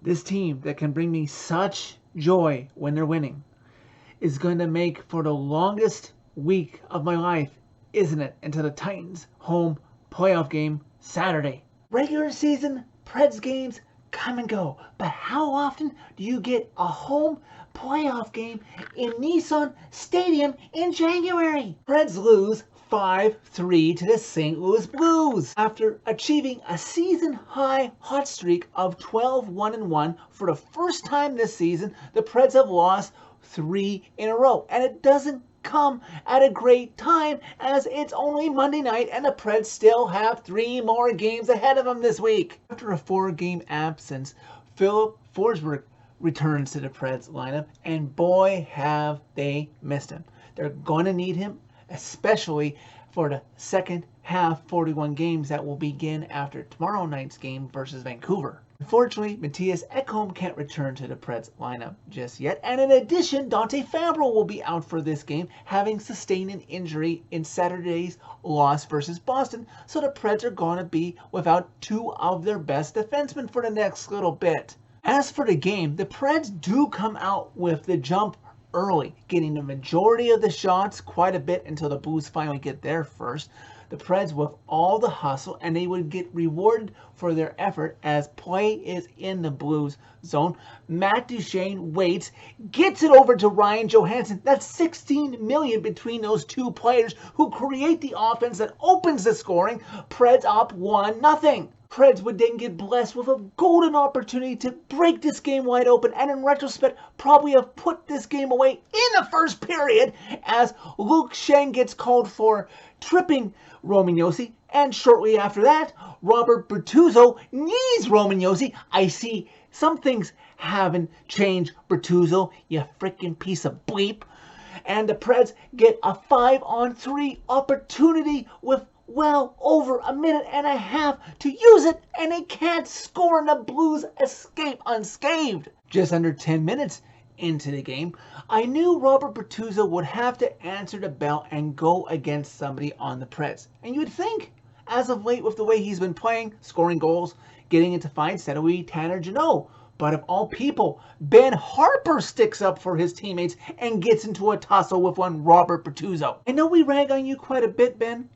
This team that can bring me such joy when they're winning is going to make for the longest week of my life, isn't it? Until the Titans home playoff game Saturday. Regular season Preds games come and go, but how often do you get a home playoff game in Nissan Stadium in January? Preds lose 5-3 to the St. Louis Blues after achieving a season-high hot streak of 12-1-1. For the first time this season, the Preds have lost 3 in a row, and it doesn't come at a great time as it's only Monday night and the Preds still have 3 more games ahead of them this week. After a 4-game absence, Philip Forsberg returns to the Preds lineup, and boy have they missed him. They're going to need him, especially for the second half 41 games that will begin after tomorrow night's game versus Vancouver. Unfortunately, Matthias Ekholm can't return to the Preds lineup just yet, and in addition, Dante Fabbro will be out for this game, having sustained an injury in Saturday's loss versus Boston, so the Preds are going to be without 2 of their best defensemen for the next little bit. As for the game, the Preds do come out with the jump early, getting the majority of the shots quite a bit until the Blues finally get there first. The Preds with all the hustle, and they would get rewarded for their effort as play is in the Blues zone. Matt Duchene waits, gets it over to Ryan Johansson. That's 16 million between those two players who create the offense that opens the scoring. Preds up 1-0. Preds would then get blessed with a golden opportunity to break this game wide open, and in retrospect probably have put this game away in the first period as Luke Schenn gets called for tripping Roman Josi, and shortly after that, Robert Bertuzzo knees Roman Josi. I see some things haven't changed, Bertuzzo, you freaking piece of bleep. And the Preds get a 5-on-3 opportunity with well over a minute and a half to use it, and they can't score, and the Blues escape unscathed. Just under 10 minutes into the game, I knew Robert Bertuzzo would have to answer the bell and go against somebody on the Preds. And you would think, as of late with the way he's been playing, scoring goals, getting into fights, that it would be Tanner Jeannot. But of all people, Ben Harper sticks up for his teammates and gets into a tussle with one Robert Bertuzzo. I know we rag on you quite a bit, Ben,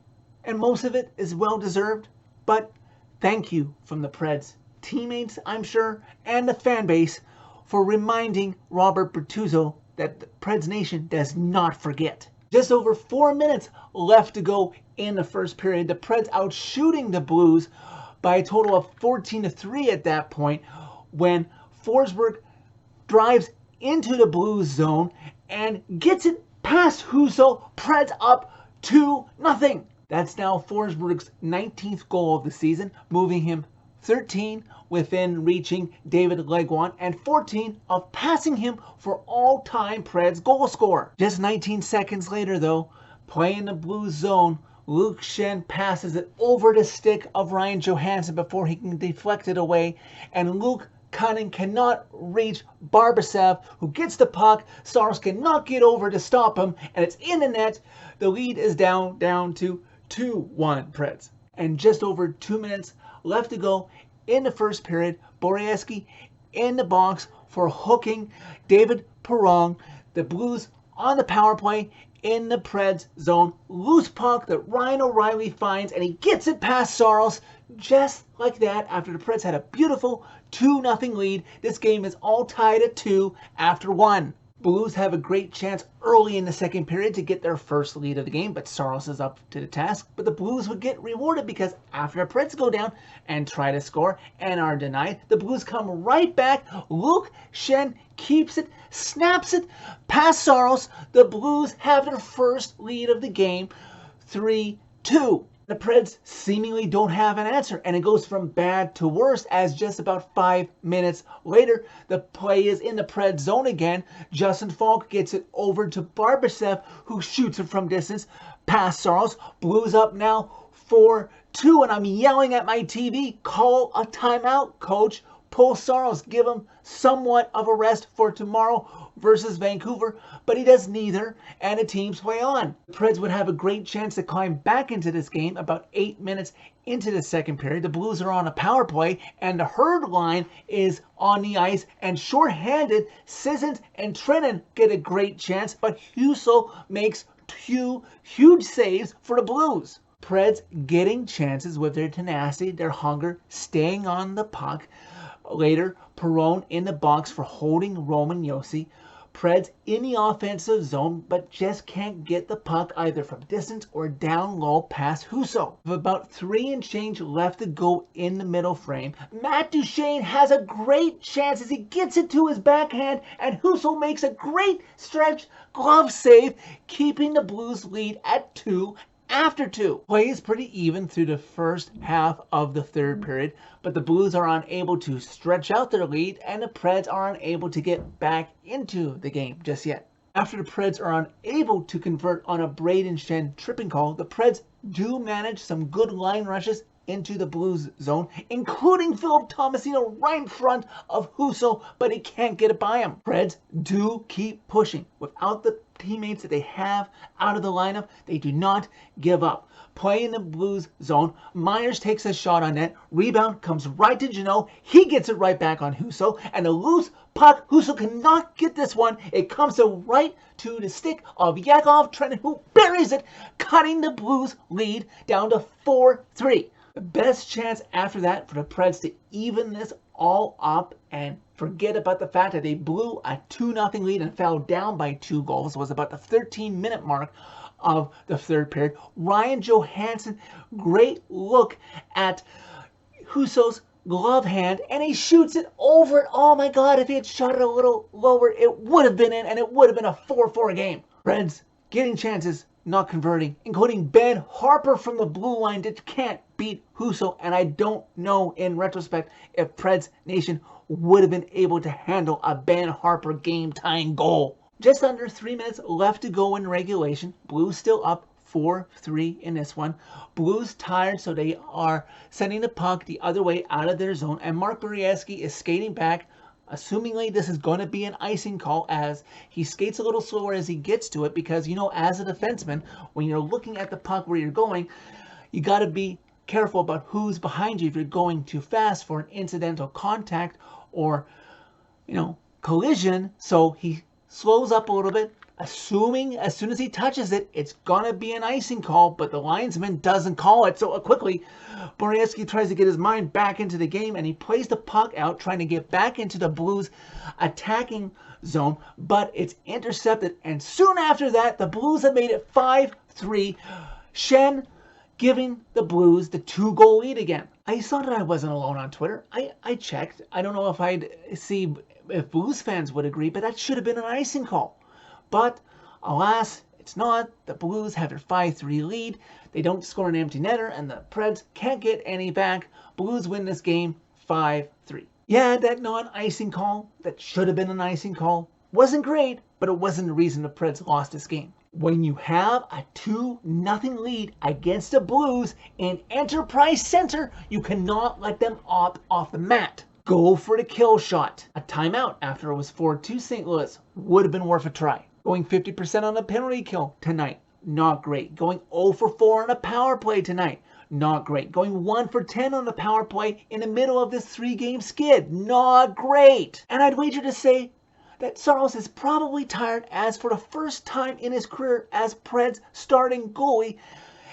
and most of it is well-deserved, but thank you from the Preds teammates, I'm sure, and the fan base for reminding Robert Bertuzzo that the Preds Nation does not forget. Just over 4 minutes left to go in the first period. The Preds outshooting the Blues by a total of 14-3 at that point when Forsberg drives into the Blues zone and gets it past Husso. Preds up 2-0. That's now Forsberg's 19th goal of the season, moving him 13 within reaching David Legwand and 14 of passing him for all-time Preds goal scorer. Just 19 seconds later, though, playing the Blues zone, Luke Schenn passes it over the stick of Ryan Johansson before he can deflect it away, and Luke Cunning cannot reach Barbashev, who gets the puck. Saros cannot get over to stop him, and it's in the net. The lead is down to 2-1 Preds. And just over 2 minutes left to go in the first period. Borieski in the box for hooking David Perron. The Blues on the power play in the Preds zone. Loose puck that Ryan O'Reilly finds, and he gets it past Saros. Just like that, after the Preds had a beautiful 2-0 lead, this game is all tied at 2 after 1. Blues have a great chance early in the second period to get their first lead of the game, but Saros is up to the task. But the Blues would get rewarded because after the Preds go down and try to score and are denied, the Blues come right back. Luke Schenn keeps it, snaps it past Saros. The Blues have their first lead of the game, 3-2. The Preds seemingly don't have an answer, and it goes from bad to worse as just about 5 minutes later, the play is in the Preds zone again. Justin Falk gets it over to Barbashev, who shoots it from distance past Saros. Blues up now 4-2, and I'm yelling at my TV, call a timeout, coach. pull Saros, give him somewhat of a rest for tomorrow versus Vancouver, but he does neither, and the teams play on. The Preds would have a great chance to climb back into this game about 8 minutes into the second period. The Blues are on a power play, and the Herd line is on the ice, and shorthanded, Sissons and Trennan get a great chance, but Husso makes two huge saves for the Blues. Preds getting chances with their tenacity, their hunger, staying on the puck. Later, Perron in the box for holding Roman Josi. Preds in the offensive zone, but just can't get the puck either from distance or down low past Husso. With about 3 and change left to go in the middle frame, Matt Duchene has a great chance as he gets it to his backhand, and Husso makes a great stretch glove save, keeping the Blues lead at 2 after 2. Play is pretty even through the first half of the third period, but the Blues are unable to stretch out their lead, and the Preds are unable to get back into the game just yet. After the Preds are unable to convert on a Braden Shen tripping call, the Preds do manage some good line rushes into the Blues zone, including Philip Tomasino right in front of Husso, but he can't get it by him. Preds do keep pushing. Without the teammates that they have out of the lineup, they do not give up. Play in the Blues zone. Myers takes a shot on net. Rebound comes right to Janot. He gets it right back on Husso, and a loose puck. Husso cannot get this one. It comes right to the stick of Yakov Trennan, who buries it, cutting the Blues lead down to 4-3. The best chance after that for the Preds to even this all up and forget about the fact that they blew a 2-0 lead and fell down by 2 goals was about the 13-minute mark of the third period. Ryan Johansson, great look at Husso's glove hand, and he shoots it over it. Oh my God, if he had shot it a little lower, it would have been in, and it would have been a 4-4 game. Preds getting chances, not converting, including Ben Harper from the blue line that can't beat Husso, and I don't know in retrospect if Preds Nation would have been able to handle a Ben Harper game-tying goal. Just under 3 minutes left to go in regulation. Blues still up 4-3 in this one. Blues tired, so they are sending the puck the other way out of their zone, and Mark Borieski is skating back. Assumingly, this is going to be an icing call as he skates a little slower as he gets to it because, you know, as a defenseman, when you're looking at the puck where you're going, you got to be careful about who's behind you if you're going too fast for an incidental contact or, you know, collision. So he slows up a little bit, assuming as soon as he touches it, it's going to be an icing call, but the linesman doesn't call it. So quickly, Borieski tries to get his mind back into the game, and he plays the puck out, trying to get back into the Blues attacking zone, but it's intercepted, and soon after that, the Blues have made it 5-3. Shen giving the Blues the 2-goal lead again. I saw that I wasn't alone on Twitter. I checked. I don't know if I'd see if Blues fans would agree, but that should have been an icing call. But alas, it's not. The Blues have their 5-3 lead. They don't score an empty netter, and the Preds can't get any back. Blues win this game 5-3. Yeah, that non-icing call, that should have been an icing call, wasn't great, but it wasn't the reason the Preds lost this game. When you have a 2-0 lead against the Blues in Enterprise Center, you cannot let them off the mat. Go for the kill shot. A timeout after it was 4-2 St. Louis would have been worth a try. Going 50% on a penalty kill tonight, not great. Going 0 for 4 on a power play tonight, not great. Going 1 for 10 on the power play in the middle of this 3-game skid, not great. And I'd wager to say that Saros is probably tired, as for the first time in his career as Preds starting goalie,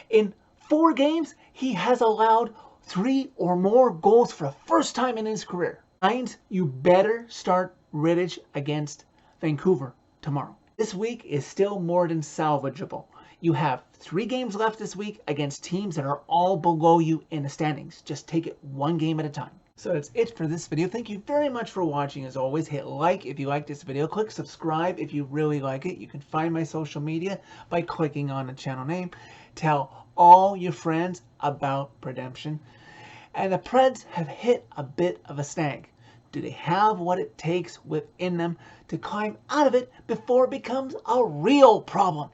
in 4 games, he has allowed 3 or more goals for the first time in his career. Lions, you better start Rittich against Vancouver tomorrow. This week is still more than salvageable. You have 3 games left this week against teams that are all below you in the standings. Just take it 1 game at a time. So that's it for this video. Thank you very much for watching. As always, hit like if you like this video. Click subscribe if you really like it. You can find my social media by clicking on the channel name. Tell all your friends about Redemption. And the Preds have hit a bit of a snag. Do they have what it takes within them to climb out of it before it becomes a real problem?